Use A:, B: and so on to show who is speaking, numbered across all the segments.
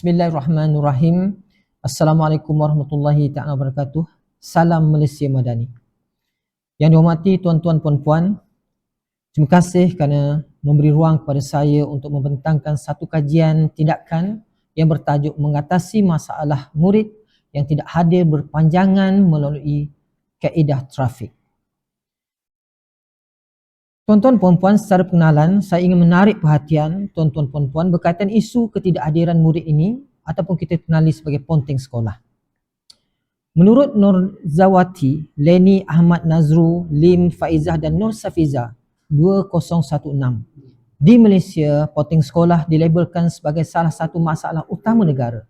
A: Bismillahirrahmanirrahim. Assalamualaikum warahmatullahi taala wabarakatuh. Salam Malaysia Madani. Yang dihormati tuan-tuan puan-puan, terima kasih kerana memberi ruang kepada saya untuk membentangkan satu kajian tindakan yang bertajuk mengatasi masalah murid yang tidak hadir berpanjangan melalui kaedah trafik. Tuan-tuan puan-puan, secara pengenalan saya ingin menarik perhatian tuan-tuan puan-puan berkaitan isu ketidakhadiran murid ini ataupun kita kenali sebagai ponteng sekolah. Menurut Nur Zawati, Leni Ahmad Nazru, Lim Faizah dan Nur Safiza 2016, di Malaysia ponteng sekolah dilabelkan sebagai salah satu masalah utama negara.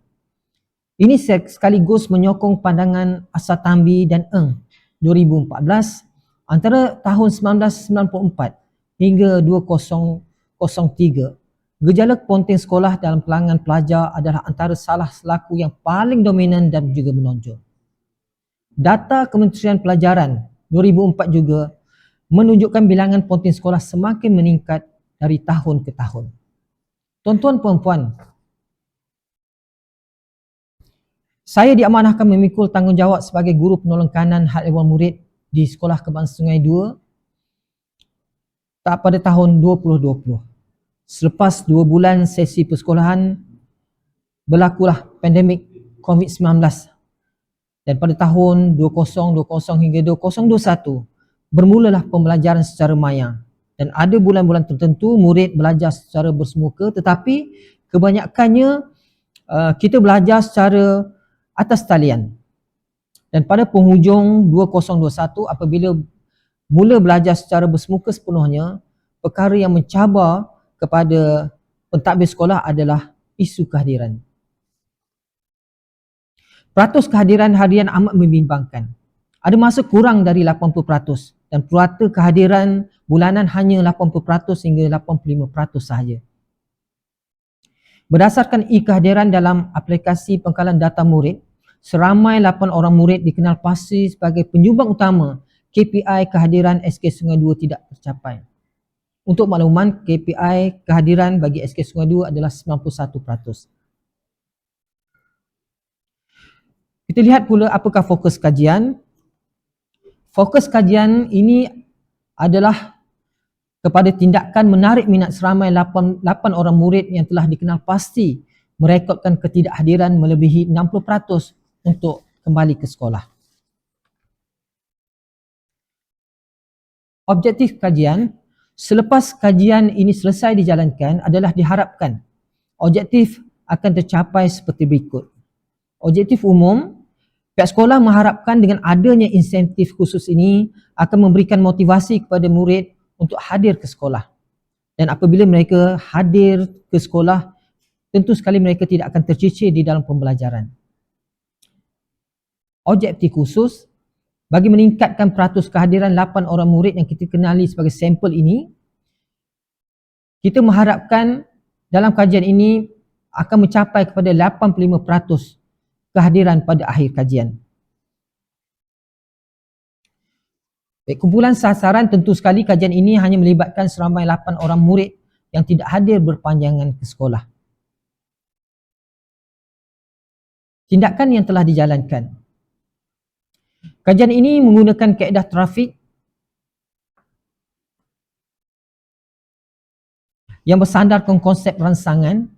A: Ini sekaligus menyokong pandangan Asatambi dan Eng 2014 antara tahun 1994 hingga 2003. Gejala ponteng sekolah dalam kalangan pelajar adalah antara salah selaku yang paling dominan dan juga menonjol. Data Kementerian Pelajaran 2004 juga menunjukkan bilangan ponteng sekolah semakin meningkat dari tahun ke tahun. Tuan-tuan puan-puan, saya diamanahkan memikul tanggungjawab sebagai guru penolong kanan hal ehwal murid di Sekolah Kebangsaan Sungai 2 pada tahun 2020. Selepas 2 bulan sesi persekolahan, berlakulah pandemik COVID-19 dan pada tahun 2020 hingga 2021 bermulalah pembelajaran secara maya dan ada bulan-bulan tertentu murid belajar secara bersemuka, tetapi kebanyakannya kita belajar secara atas talian. Dan pada penghujung 2021 apabila mula belajar secara bersemuka sepenuhnya, perkara yang mencabar kepada pentadbir sekolah adalah isu kehadiran. Peratus kehadiran harian amat membimbangkan. Ada masa kurang dari 80% dan purata kehadiran bulanan hanya 80% hingga 85% sahaja. Berdasarkan e-kehadiran dalam aplikasi pengkalan data murid, seramai 8 orang murid dikenal pasti sebagai penyumbang utama KPI kehadiran SK Sungai 2 tidak tercapai. Untuk makluman, KPI kehadiran bagi SK Sungai 2 adalah 91%. Kita lihat pula apakah fokus kajian. Fokus kajian ini adalah kepada tindakan menarik minat seramai 8 orang murid yang telah dikenal pasti merekodkan ketidakhadiran melebihi 60% untuk kembali ke sekolah. Objektif kajian, selepas kajian ini selesai dijalankan adalah diharapkan objektif akan tercapai seperti berikut. Objektif umum, pihak sekolah mengharapkan dengan adanya insentif khusus ini akan memberikan motivasi kepada murid untuk hadir ke sekolah. Dan apabila mereka hadir ke sekolah, tentu sekali mereka tidak akan tercicir di dalam pembelajaran. Objektif khusus, bagi meningkatkan peratus kehadiran 8 orang murid yang kita kenali sebagai sampel ini, kita mengharapkan dalam kajian ini akan mencapai kepada 85% kehadiran pada akhir kajian. Baik, kumpulan sasaran tentu sekali kajian ini hanya melibatkan seramai 8 orang murid yang tidak hadir berpanjangan ke sekolah. Tindakan yang telah dijalankan. Kajian ini menggunakan kaedah trafik yang bersandarkan konsep rangsangan,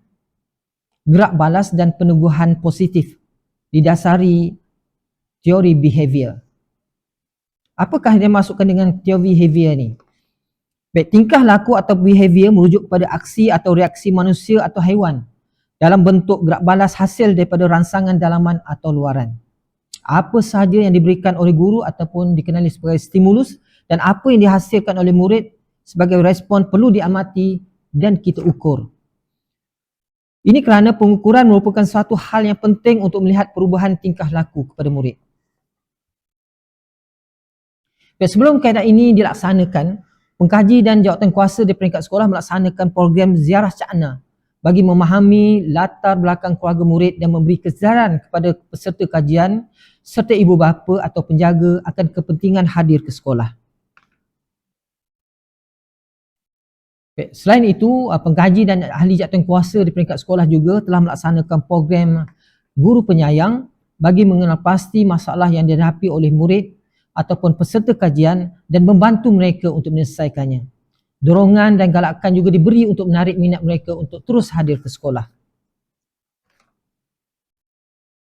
A: gerak balas dan peneguhan positif didasari teori behavior. Apakah yang dimaksudkan dengan teori behavior ni? Baik, tingkah laku atau behavior merujuk kepada aksi atau reaksi manusia atau haiwan dalam bentuk gerak balas hasil daripada rangsangan dalaman atau luaran. Apa sahaja yang diberikan oleh guru ataupun dikenali sebagai stimulus dan apa yang dihasilkan oleh murid sebagai respon perlu diamati dan kita ukur. Ini kerana pengukuran merupakan suatu hal yang penting untuk melihat perubahan tingkah laku kepada murid. Dan sebelum kaedah ini dilaksanakan, pengkaji dan jawatankuasa di peringkat sekolah melaksanakan program ziarah cakna bagi memahami latar belakang keluarga murid dan memberi kesedaran kepada peserta kajian serta ibu bapa atau penjaga akan kepentingan hadir ke sekolah. Selain itu, pengkaji dan ahli jawatankuasa di peringkat sekolah juga telah melaksanakan program guru penyayang bagi mengenal pasti masalah yang dihadapi oleh murid ataupun peserta kajian dan membantu mereka untuk menyelesaikannya. Dorongan dan galakan juga diberi untuk menarik minat mereka untuk terus hadir ke sekolah.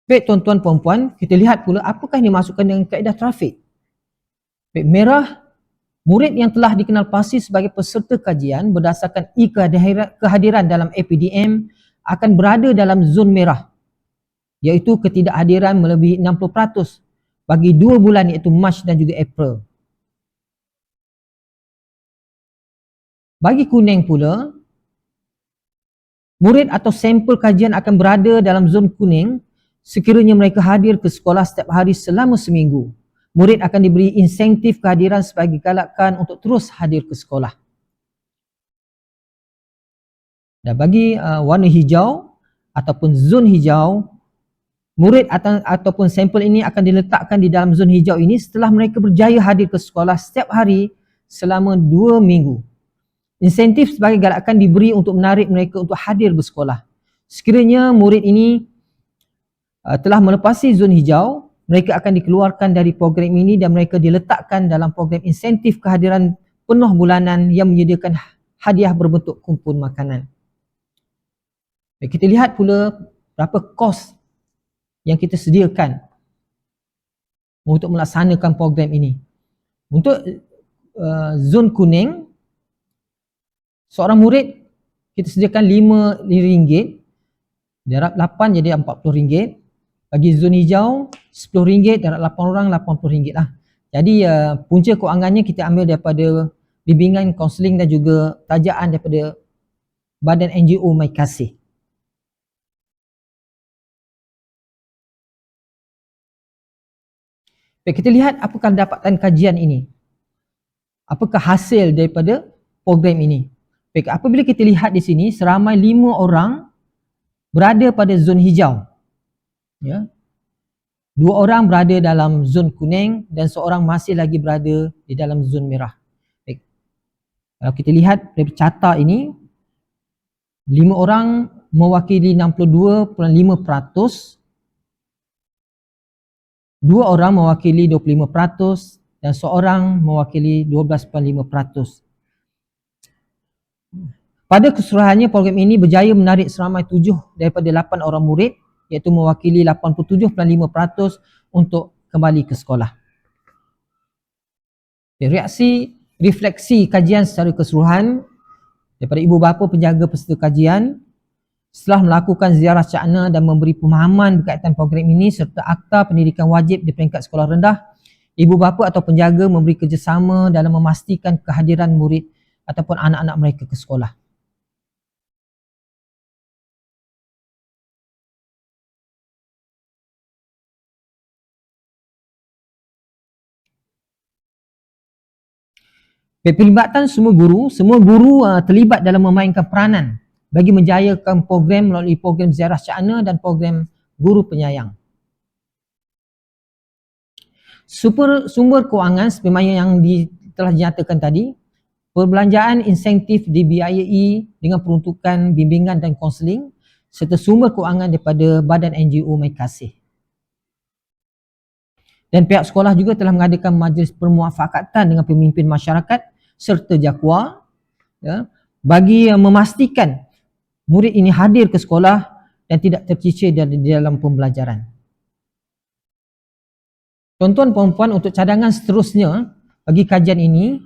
A: Baik tuan-tuan puan-puan, kita lihat pula apakah yang dimasukkan dengan kaedah trafik. Baik, merah, murid yang telah dikenal pasti sebagai peserta kajian berdasarkan kehadiran dalam APDM akan berada dalam zon merah, iaitu ketidakhadiran melebihi 60% bagi 2 bulan iaitu Mac dan juga April. Bagi kuning pula, murid atau sampel kajian akan berada dalam zon kuning sekiranya mereka hadir ke sekolah setiap hari selama seminggu. Murid akan diberi insentif kehadiran sebagai galakan untuk terus hadir ke sekolah. Dan bagi warna hijau ataupun zon hijau, murid ataupun sampel ini akan diletakkan di dalam zon hijau ini setelah mereka berjaya hadir ke sekolah setiap hari selama 2 minggu. Insentif sebagai galakan diberi untuk menarik mereka untuk hadir bersekolah. Sekiranya murid ini telah melepasi zon hijau, mereka akan dikeluarkan dari program ini dan mereka diletakkan dalam program insentif kehadiran penuh bulanan yang menyediakan hadiah berbentuk kumpul makanan. Kita lihat pula berapa kos yang kita sediakan untuk melaksanakan program ini. Untuk zon kuning, seorang murid kita sediakan RM5, darab 8 jadi RM40. Bagi zon hijau RM10, darab 8 orang RM80 lah. Jadi punca kewangannya kita ambil daripada bimbingan, kaunseling dan juga tajaan daripada Badan NGO My Kasih. Baik, kita lihat apakah dapatan kajian ini. Apakah hasil daripada program ini. Baik, apabila kita lihat di sini seramai 5 orang berada pada zon hijau. Ya. 2 orang berada dalam zon kuning dan seorang masih lagi berada di dalam zon merah. Baik. Kalau kita lihat dari carta ini, 5 orang mewakili 62.5%, 2 orang mewakili 25% dan seorang mewakili 12.5%. Pada keseluruhannya program ini berjaya menarik seramai 7 daripada 8 orang murid, iaitu mewakili 87.5% untuk kembali ke sekolah. Refleksi kajian secara keseluruhan daripada ibu bapa penjaga peserta kajian setelah melakukan ziarah Cakna dan memberi pemahaman berkaitan program ini serta akta pendidikan wajib di peringkat sekolah rendah, ibu bapa atau penjaga memberi kerjasama dalam memastikan kehadiran murid ataupun anak-anak mereka ke sekolah. Pelibatan semua guru terlibat dalam memainkan peranan bagi menjayakan program melalui program ziarah Cakna dan program guru penyayang. Sumber kewangan sebagaimana yang telah dinyatakan tadi, perbelanjaan insentif dibiayai dengan peruntukan bimbingan dan kaunseling serta sumber kewangan daripada Badan NGO My Kasih. Dan pihak sekolah juga telah mengadakan majlis permuafakatan dengan pemimpin masyarakat serta jakwa, ya, bagi memastikan murid ini hadir ke sekolah dan tidak tercicir di dalam pembelajaran. Tuan-tuan puan-puan, untuk cadangan seterusnya bagi kajian ini,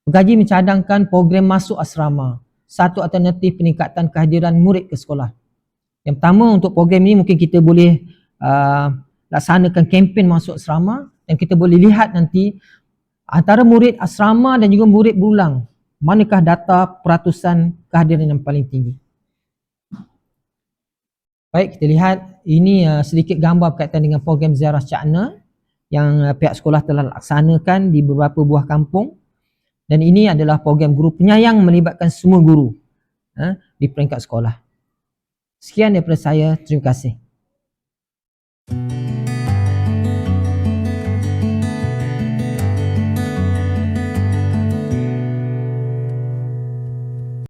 A: pengkaji mencadangkan program masuk asrama, satu alternatif peningkatan kehadiran murid ke sekolah. Yang pertama, untuk program ini mungkin kita boleh laksanakan kempen masuk asrama dan kita boleh lihat nanti antara murid asrama dan juga murid berulang, manakah data peratusan kehadiran yang paling tinggi. Baik, kita lihat ini sedikit gambar berkaitan dengan program ziarah Cakna yang pihak sekolah telah laksanakan di beberapa buah kampung, dan ini adalah program guru penyayang melibatkan semua guru di peringkat sekolah. Sekian daripada saya, terima kasih.